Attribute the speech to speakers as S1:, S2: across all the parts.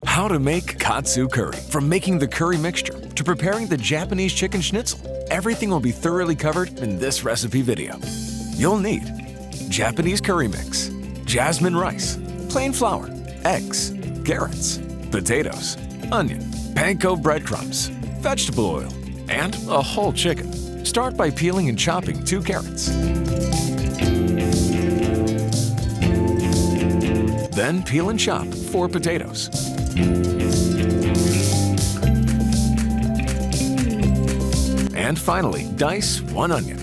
S1: How to make Katsu Curry. From making the curry mixture to preparing the Japanese chicken schnitzel, everything will be thoroughly covered in this recipe video. You'll need Japanese curry mix, jasmine rice, plain flour, eggs, carrots, potatoes, onion, panko breadcrumbs, vegetable oil, and a whole chicken. Start by peeling and chopping 2 carrots. Then peel and chop 4 potatoes. And finally, dice 1 onion.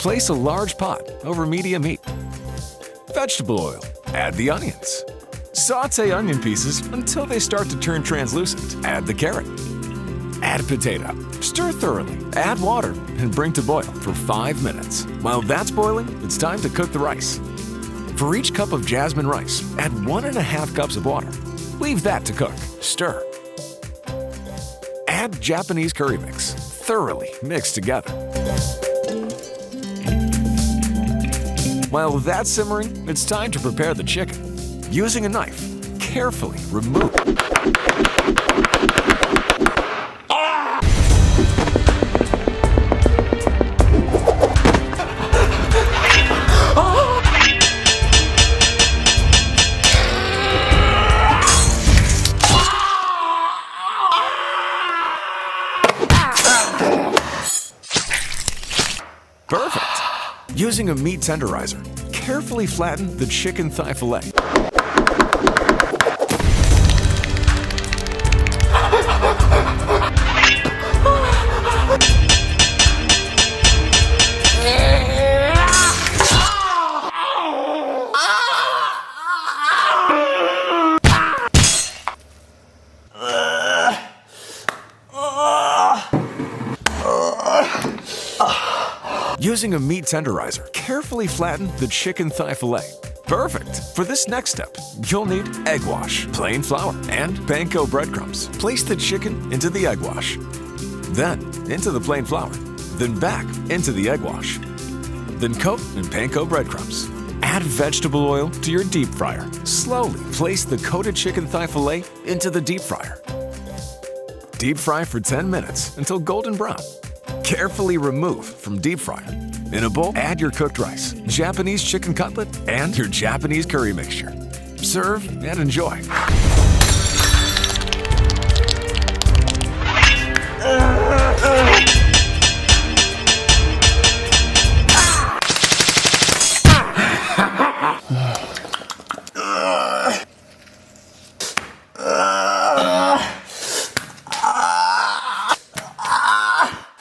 S1: Place a large pot over medium heat. Vegetable oil. Add the onions. Sauté onion pieces until they start to turn translucent. Add the carrot. Add potato. Stir thoroughly. Add water and bring to boil for 5 minutes. While that's boiling, it's time to cook the rice. For each cup of jasmine rice, add 1.5 cups of water. Leave that to cook. Stir. Add Japanese curry mix. Thoroughly mix together. While that's simmering, it's time to prepare the chicken. Using a knife, carefully remove. Perfect! Using a meat tenderizer, carefully flatten the chicken thigh fillet. Using a meat tenderizer, carefully flatten the chicken thigh fillet. Perfect! For this next step, you'll need egg wash, plain flour, and panko breadcrumbs. Place the chicken into the egg wash, then into the plain flour, then back into the egg wash. Then coat in panko breadcrumbs. Add vegetable oil to your deep fryer. Slowly place the coated chicken thigh fillet into the deep fryer. Deep fry for 10 minutes until golden brown. Carefully remove from deep fryer. In a bowl, add your cooked rice, Japanese chicken cutlet, and your Japanese curry mixture. Serve and enjoy.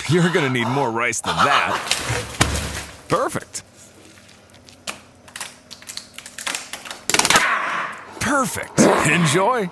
S1: You're gonna need more rice than that. Perfect. Perfect. Enjoy.